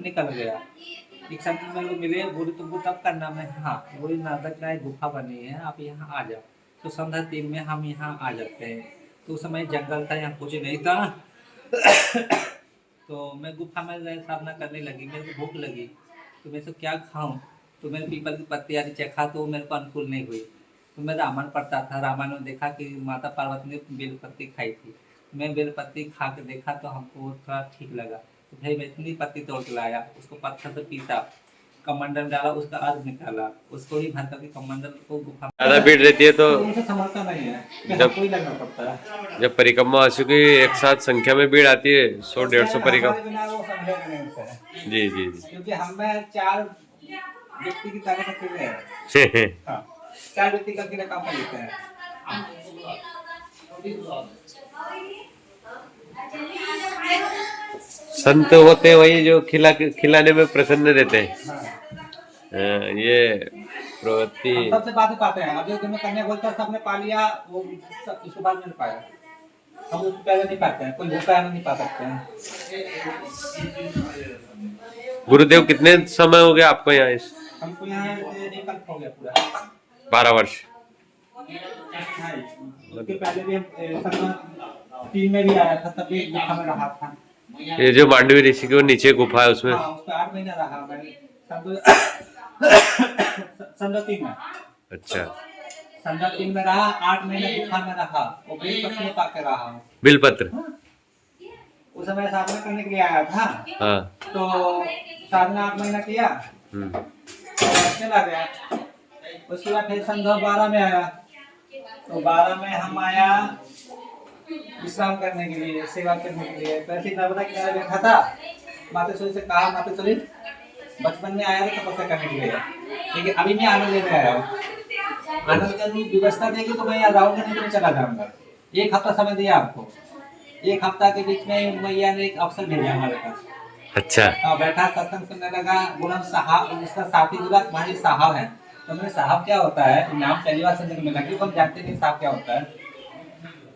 निकल गया। एक संत मेरे को मिले, बोले तुमको तब करना, मैं हाँ, बोले नादक ना एक गुफा बनी है, आप यहाँ आ जाओ। तो संध्या 3 में हम यहाँ आ जाते हैं। तो उस समय जंगल था, यहाँ कुछ नहीं था। तो मैं गुफा में साधना करने लगी, मेरे को भूख लगी, तो मैं से क्या खाऊं? तो मैंने पीपल की पत्ती आदि चखा, तो मेरे को अनुकूल नहीं हुई। तो मैं रामायण पढ़ता था, रामायण में देखा कि माता पार्वती ने बेल पत्ती खाई थी। मैं बेल पत्ती खा के देखा तो हमको थोड़ा ठीक लगा। तो भाई मैं इतनी पत्ती तोड़ के लाया, उसको पत्थर से पीसा, कमंडल डाला, उसका अर्घ निकाला, उसको ही भर करके कमंडल को गुफा ज्यादा भीड़ रहती है तो उनसे संभलता नहीं है, जब हमको ही लगना पड़ता है। जब परिक्रमा की एक साथ संख्या में भीड़ आती है, 100-150 परिक्रमा। हमारे बिना वो संभलेगा नहीं उससे। जी जी जी। क्योंकि हमें 4 व्यक्ति की ताकत अकेले है। हाँ, 4 व्यक्ति का अकेले काम कर लेते हैं। संत होते हैं वही जो खिलाने में प्रसन्न रहते हैं। ये प्रवृत्ति हम सबसे बातें पाते हैं। अभी तुम्हें कन्या बोलता है, सबने पा लिया, वो सब उसके बाद नहीं पाया। हम उसको पहले नहीं पाते हैं, कोई भूखा है नहीं पा सकते हैं। गुरुदेव कितने समय हो गया आपको यहाँ? इस हमको यहाँ एक साल हो गया पूरा, 12 वर्ष। उसके पहले भी हम 3 में भी आया था, तब भी गुफा में रहा था। ये जो मांडवी ऋषि के नीचे गुफा है उसमें? हाँ, उसका 8 महीना रहा मैं, सन 3 में। अच्छा, सन 3 में रहा, 8 महीने गुफा में रहा, और बेलपत्र में पाके रहा हूँ। बिलपत्र? उस समय साधना करने के लिए आया था। हाँ। तो साधना 8 महीना किया, चला गया। उसके बाद फिर सन 12 में आया। तो 12 में हम आया विश्राम करने के लिए, सेवा करने के लिए। तो ऐसे नर्मदा किनारे बैठा था, मातेश्वरी से कहा, मातेश्वरी बचपन में आया था तपस्या करने के लिए, लेकिन अभी मैं आनंद लेने आया हूँ। आनंद की व्यवस्था देगी तो मैं यहाँ रहूंगा, नहीं तो मैं चला जाऊंगा। 1 हफ्ता समय दिया आपको। 1 हफ्ता के बीच में मैया ने एक अवसर भेजा हमारे पास। अच्छा। बैठा सत्संग सुनने लगा, बोला साहब, उसका साथी बोला तुम्हारी साहब है। तो मैंने साहब क्या होता है, नाम पहली बार सुनने को मिला, क्योंकि हम जानते नहीं साहब क्या होता है।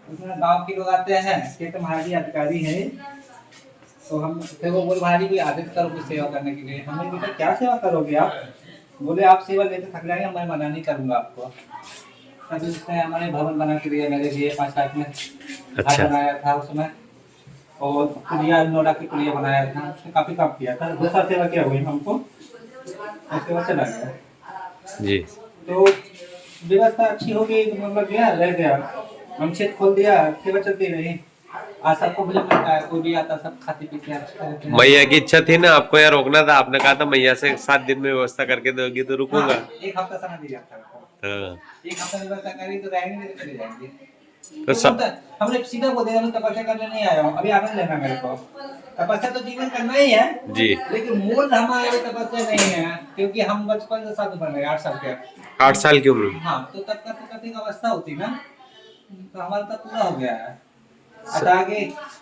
उसमें गांव के लोग आते हैं कि तुम्हारी अधिकारी है, तो हम फिर वो बोले भाई कोई आदेश करो कुछ सेवा करने के लिए। हमने बोला क्या सेवा करोगे आप? बोले आप सेवा लेते थक जाएंगे, मैं मना नहीं करूंगा आपको। तभी उसने हमारे भवन बना के दिया मेरे लिए, 5 लाख में घर बनाया था उसमें, और पुलिया, नोड़ा की पुलिया बनाया था। उसने काफी काम किया था, 2 साल सेवा किया हुई हमको, उसके बाद चला गया जी। तो व्यवस्था अच्छी हो गई, तो मतलब गया रह गया, हम छेद खोल दिया, सेवा चलती रही। आज सबको भोजन मिलता है, कोई भी आता सब खाते पीते हैं। मैया की इच्छा थी ना आपको यहाँ रोकना था, आपने कहा था मैया से 7 दिन में व्यवस्था करके दोगी तो रुकूंगा। हाँ, 1 हफ्ता समय दिया था। हाँ, 1 हफ्ता व्यवस्था करी तो रहेंगे, नहीं तो चले जाएंगे। तो हमने सीधा बोल दिया, मैं तपस्या करने नहीं आया हूँ, अभी आनंद लेना मेरे को। तपस्या तो जीवन करना ही है जी, लेकिन मूल हमारे तपस्या नहीं है, क्योंकि हम बचपन से साधु बन गए 8 साल के। 8 साल की उम्र में। हाँ, तो तब तक तो कथी अवस्था होती ना, तो हमारा तब पूरा हो गया है। अब आगे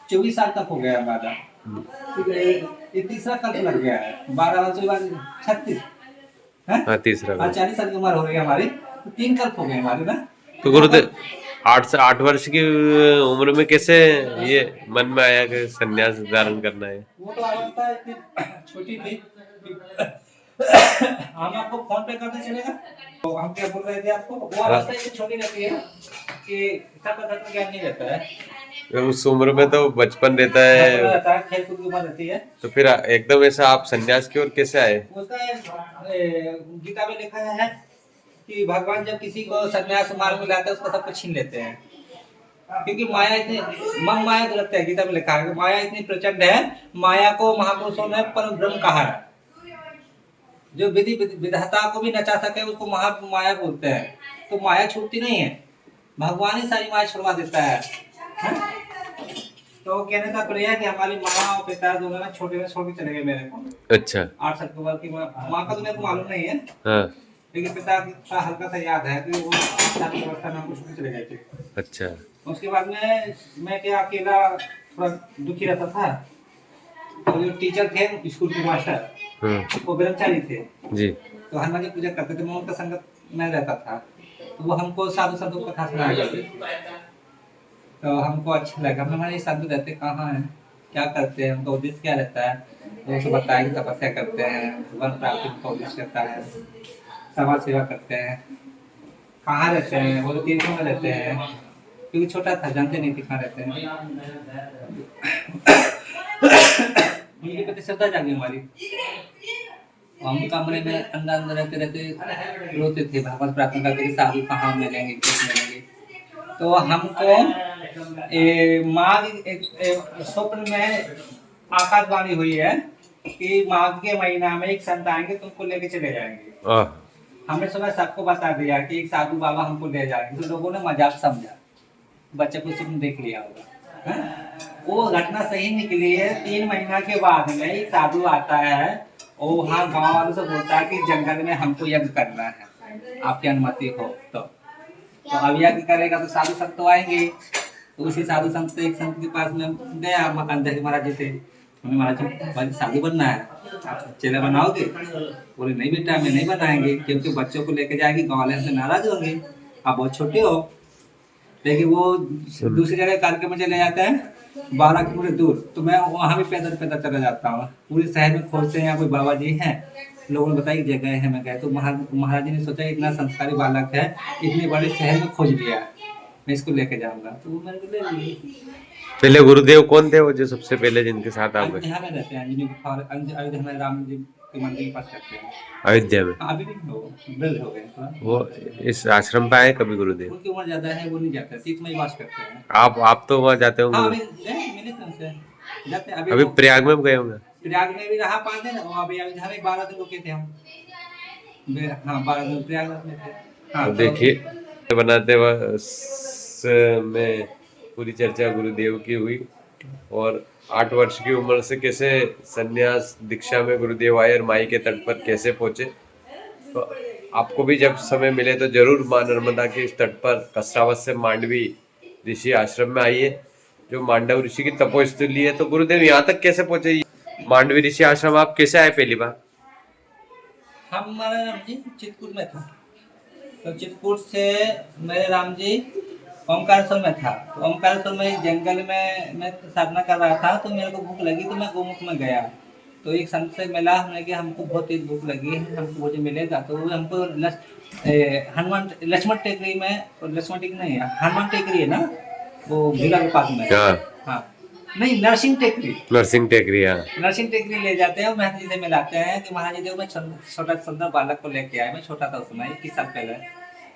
24 साल तक हो गया हमारा, ये तीसरा कल्प लग गया है। 12 वर्ष के बाद 36 है, हाँ, तीसरा। 40 साल की उम्र हो रही है हमारी, तो 3 कल्प हो गए हमारे ना। तो गुरुदेव 8 वर्ष की उम्र में कैसे ये मन में आया कि संन्यास धारण करना है? वो तो अवस्था इतनी छोटी थी। हम आपको फोन पे करते चलेगा, तो हम क्या बोल रहे थे आपको, वो अवस्था इतनी छोटी रहती है कि सब ज्ञान नहीं रहता है। उस उम्र में तो बचपन रहता है, खेल कूद की उम्र रहती है। तो फिर एकदम ऐसा आप संन्यास की ओर कैसे आए? उसका गीता में लिखा है कि भगवान जब किसी को संन्यास मार्ग में लाते हैं, उसका सब कुछ छीन लेते हैं, क्योंकि माया इतनी मम माया तो लगता है। गीता में लिखा है माया इतनी प्रचंड है, माया को महापुरुषों ने परम ब्रह्म कहा है। जो विधि विधाता को भी नचा सके उसको महामाया बोलते हैं। तो माया छूटती नहीं है, भगवान ही सारी माया छुड़वा देता है। तो कहने का प्रयास कि हमारी माँ और पिता दोनों में छोटे में छोड़ के चले गए मेरे को। अच्छा। 8 साल की उम्र की माँ का तो मेरे को मालूम नहीं है। हाँ। लेकिन पिता का हल्का सा याद है कि वो शादी अवस्था में हमको छोड़ के चले गए थे। अच्छा। उसके बाद में मैं क्या अकेला थोड़ा दुखी रहता था। तो जो टीचर थे स्कूल के मास्टर, वो ब्रह्मचारी थे जी, तो हनुमान जी पूजा करते थे, मैं उनका संगत में रहता था। तो वो हमको साधु साधु कथा सुनाया करते, तो हमको अच्छा लगा। हमारे साधु रहते कहाँ हैं, क्या करते हैं, उनका उद्देश्य क्या रहता है। वो सब बताया कि तपस्या करते हैं, वन प्राप्ति को उपदेश करता है, समाज सेवा करते हैं। कहाँ रहते हैं? वो तो तीर्थों में रहते हैं, क्योंकि छोटा था, जानते नहीं थे कहाँ रहते हैं। उनके प्रति श्रद्धा जागी हमारी। हम कमरे में अंदर अंदर रहते रहते रोते थे, भगवत प्रार्थना करते कि साधु कहाँ मिलेंगे, किस मिलेंगे। तो हमको माँ स्वप्न में आकाशवाणी हुई है कि माघ के महीना में एक संत आएंगे, तुमको लेके चले जाएंगे। आह, हमने सुबह सबको बता दिया कि एक साधु बाबा हमको ले जाएंगे, तो लोगों ने मजाक समझा, बच्चे को स्वप्न देख लिया होगा। हाँ? वो घटना सही निकली है। 3 महीना के बाद में एक साधु आता है और वहाँ गाँव वालों से बोलता है कि जंगल में हमको यज्ञ करना है, आपकी अनुमति हो तो अब यज्ञ करेगा तो साधु संत तो आएंगे। तो उसी साधु संत से एक संत के पास में गया, मकान देख महाराज जी थे। उन्हें महाराज जी भाई साधु बनना है, आप चेला बनाओगे? बोले नहीं बेटा, मैं नहीं बनाएंगे, क्योंकि बच्चों को लेके जाएगी, गाँव वाले से नाराज होंगे, आप बहुत छोटे हो। लेकिन वो दूसरी जगह कार्यक्रम में चले जाते हैं 12 किलोमीटर दूर, तो मैं वहाँ भी पैदल पैदल चला जाता हूँ। पूरे शहर में खोजते हैं कोई बाबा जी हैं, लोगों ने बताया जगह है, मैं गया तो महाराज जी ने सोचा इतना संस्कारी बालक है, इतने बड़े शहर में खोज लिया, मैं इसको लेके जाऊंगा। तो वो मेरे को ले लिए। पहले गुरुदेव कौन थे वो जो सबसे पहले जिनके साथ आप गए? अयोध्या में रहते हैं, अयोध्या में राम जी के मंदिर के पास रहते हैं। अयोध्या में? अभी भी वृद्ध हो गए थोड़ा। वो इस आश्रम पे आए कभी गुरुदेव? उनकी उम्र ज्यादा है, वो नहीं जाते, तीर्थ में ही वास करते हैं। आप तो वहाँ जाते हाँ, होंगे? मिले थे उनसे, जाते हैं। अभी प्रयाग में गए होंगे? प्रयाग में भी रहा 5 दिन, वहाँ भी अयोध्या में 12 दिन रुके थे हम। हाँ, 12 दिन प्रयागराज में थे। हाँ, तो देखिए बनाते वक्त में पूरी चर्चा गुरुदेव की हुई और 8 वर्ष की उम्र से कैसे संन्यास दीक्षा में गुरुदेव आए और माई के तट पर कैसे पहुंचे। तो आपको भी जब समय मिले तो जरूर माँ नर्मदा के इस तट पर कसरावत से मांडवी ऋषि आश्रम में आइए, जो मांडव ऋषि की तपोस्थली है। तो गुरुदेव यहाँ तक कैसे पहुंचे? मांडवी ऋषि आश्रम आप कैसे आए पहली बार? हमारा राम जी चित्रकूट में था, तो चित्रकूट से मेरे राम जी ओमकारेश्वर में था। तो ओमकारेश्वर में जंगल में मैं साधना कर रहा था, तो मेरे को भूख लगी, तो मैं गोमुख में गया। तो एक संत से मिला, हमने कि हमको बहुत तेज भूख लगी है, हमको भोजन मिलेगा? तो वो हमको हनुमान लक्ष्मण टेकरी में, लक्ष्मण टेकरी नहीं है, हनुमान टेकरी है ना, वो झूला के पास में। हाँ, नहीं, नरसिंह टेकरी। नरसिंह टेकरी, हाँ। नरसिंह टेकरी ले जाते हैं और महाराज जी से मिलाते हैं कि महाराज जी देखो मैं छोटा सुंदर बालक को लेके आया, मैं छोटा था उस समय 21 साल पहले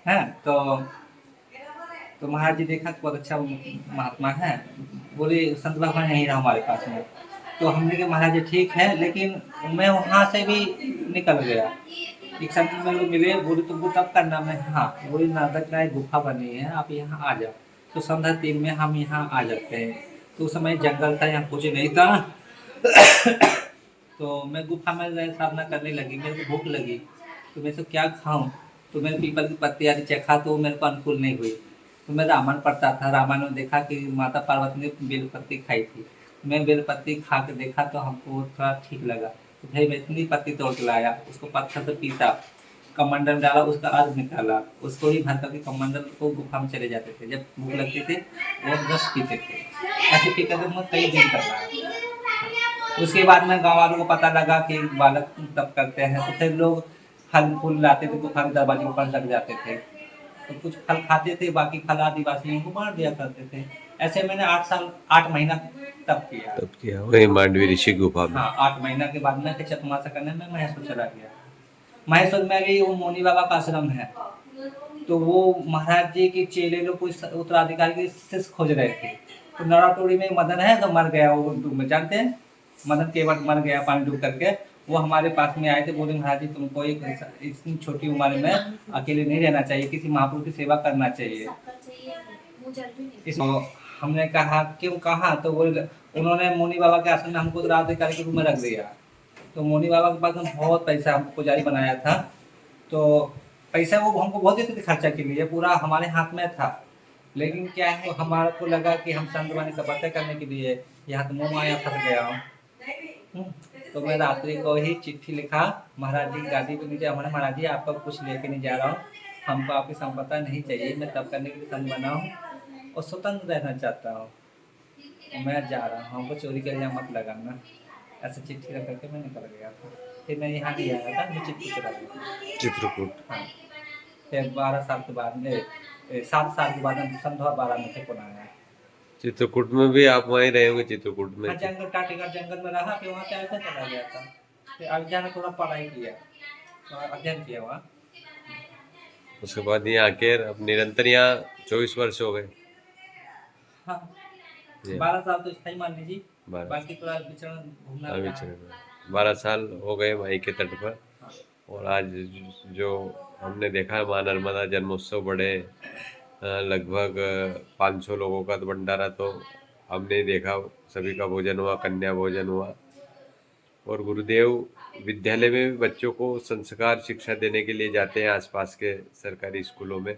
है। तो महाराज जी देखा बहुत अच्छा महात्मा है, बोले संत भगवान यहीं रहा हमारे पास में। तो हमने कहा महाराज जी ठीक है, लेकिन मैं वहाँ से भी निकल गया। एक संत मेरे को मिले, बोले तुमको तब करना? मैं हाँ, बोले नारद का एक गुफा बनी है, आप यहाँ आ जाओ। तो संध्या 3 में हम यहाँ आ जाते हैं। तो उस समय जंगल था, यहाँ कुछ नहीं था। तो मैं गुफा में साधना करने लगी, मेरे को भूख लगी, तो मैं क्या खाऊं? तो मैंने पीपल की पत्ती आदि चखा, तो मेरे को अनुकूल नहीं हुई। तो मैं रामायण पढ़ता था, रामायण में देखा कि माता पार्वती ने बेलपत्ती खाई थी। मैं बेलपत्ती खा के देखा तो हमको थोड़ा ठीक लगा। तो भाई मैं इतनी पत्ती तोड़ के लाया, उसको पत्थर से पीसा, कमंडल में डाला, उसका अर्घ निकाला, उसको ही भर करके कमंडल को गुफा में चले जाते थे। जब भूख लगती थी वो रस पीते थे, ऐसे पी कर मैं कई दिन कर रहा। उसके बाद में गाँव वालों को पता लगा कि बालक तब करते हैं, तो फिर लोग फल फूल लाते थे, गुफा के दरवाजे के ऊपर लग जाते थे। तो कुछ फल खाते थे, बाकी फल आदिवासियों को बांट दिया करते थे। ऐसे मैंने 8 महीना तब किया वही मांडवी ऋषि गुफा में। हाँ, 8 महीना के बाद में चतुर्मासा करने में महेश्वर चला गया। महेश्वर में भी वो मोनी बाबा का आश्रम है। तो वो महाराज जी के चेले लोग कोई उत्तराधिकारी के शिष्य खोज रहे थे। तो नौरातोड़ी में मदन है, तो मर गया वो डूब में, जानते हैं मदन केवट मर गया पानी डूब करके। वो हमारे पास में आए थे, बोले महाराज जी तुमको इतनी छोटी उम्र में अकेले नहीं रहना चाहिए, किसी महापुरुष की सेवा करना चाहिए। इसमें हमने कहा क्यों, कहा? तो बोले उन्होंने मोनी बाबा के आश्रम में हमको उत्तराधिकारी के रूप में रख दिया। तो मोनी बाबा के पास में बहुत पैसा, हमको पुजारी बनाया था, तो पैसा वो हमको बहुत देते थे खर्चा के लिए, पूरा हमारे हाथ में था। लेकिन क्या है, हमारे को लगा कि हम संत बने तपस्या करने के लिए, यहाँ तो मुँह माया फंस गया हूँ। तो मैं रात्रि को ही चिट्ठी लिखा महाराज जी गादी पे नीचे, हमारे महाराज जी आपका कुछ लेके नहीं जा रहा हूँ, हमको आपकी संपदा नहीं चाहिए, मैं तब करने के लिए संत बना हूँ और स्वतंत्र रहना चाहता हूँ, मैं जा रहा हूँ, हमको चोरी कर मत लगाना। ऐसे चिट्ठी रख करके मैं निकल गया था। फिर मैं यहाँ नहीं आया था, मैं चिट्ठी चला गया। चित्रकूट। हाँ, फिर 12 साल के बाद में 7 साल के बाद हम सन 2012 में फिर पुनः आया। चित्रकूट में भी आप वहीं रहे होंगे, चित्रकूट में? हाँ, जंगल टाटीगढ़ जंगल में रहा, फिर वहाँ से आया था, चला गया था। फिर अयोध्या में थोड़ा पढ़ाई किया, थोड़ा अध्ययन किया वहाँ। उसके बाद यहाँ आके अब निरंतर यहाँ 24 वर्ष हो गए। हाँ, ये 12 साल तो स्थायी मान लीजिए, 12 बाकी थोड़ा विचरण घूमना अभी रहा है। 12 साल हो गए माई के तट पर। हाँ, और आज जो हमने देखा माँ नर्मदा जन्मोत्सव बड़े लगभग 500 लोगों का भंडारा तो हमने ही देखा, सभी का भोजन हुआ, कन्या भोजन हुआ। और गुरुदेव विद्यालय में भी बच्चों को संस्कार शिक्षा देने के लिए जाते हैं आसपास के सरकारी स्कूलों में।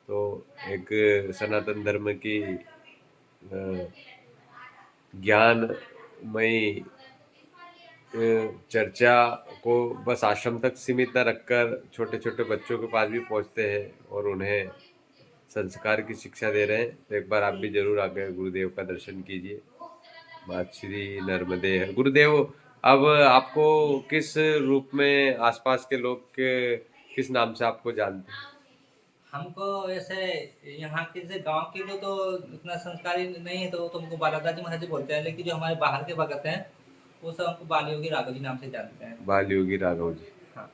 तो एक सनातन धर्म की ज्ञानमयी चर्चा को बस आश्रम तक सीमित न रखकर छोटे छोटे बच्चों के पास भी पहुंचते हैं और उन्हें संस्कार की शिक्षा दे रहे हैं। तो एक बार आप भी जरूर आकर गुरुदेव का दर्शन कीजिए। बात श्री नर्मदे है। गुरुदेव, अब आपको किस रूप में आसपास के लोग के किस नाम से आपको जानते हैं? हमको ऐसे यहाँ के जैसे गांव के लोग तो इतना संस्कारी नहीं है, तो तुमको बालादाजी महाराज जी बोलते हैं, लेकिन जो हमारे बाहर के भगत हैं वो सब हमको बाल योगी राघव जी नाम से जानते हैं। बाल योगी राघव जी। हाँ,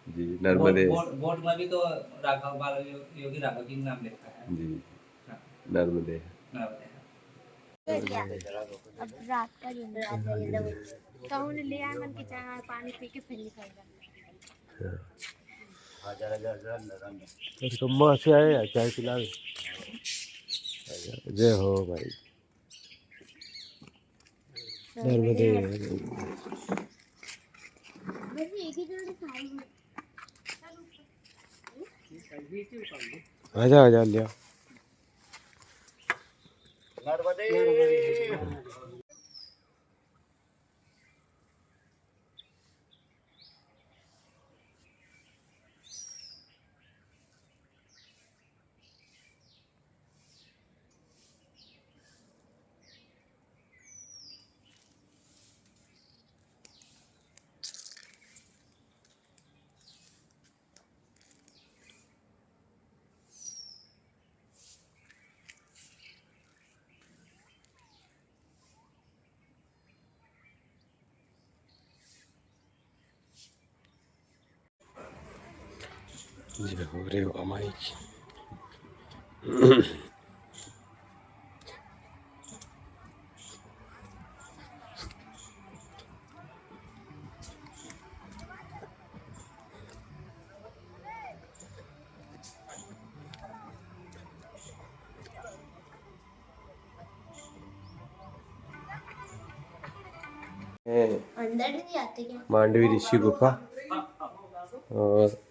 जी, नर्मदे। बोर्ड में भी तो राघव बाल योगी राघव जी नाम लिखा है। जी, हाँ, नर्मदे। नर्मदे। अब रात का कहूँ ले आए मन की चाय पानी पी के फिर निकल तो माँ से आए चाय पिला। जय हो भाई नर्मदे। आजा आजा लिया। जय हो रे अमाई की। अंदर नहीं आते क्या? मांडवी ऋषि गुफा, और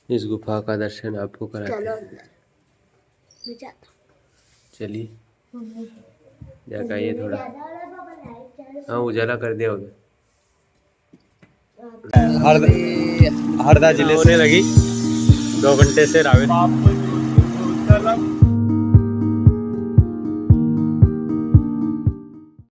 इस गुफा का दर्शन आपको कराते हैं। चलिए जाकर आइए थोड़ा। हाँ, उजाला कर दिया उधर। हरदा जिले से लगी 2 घंटे से रावेत।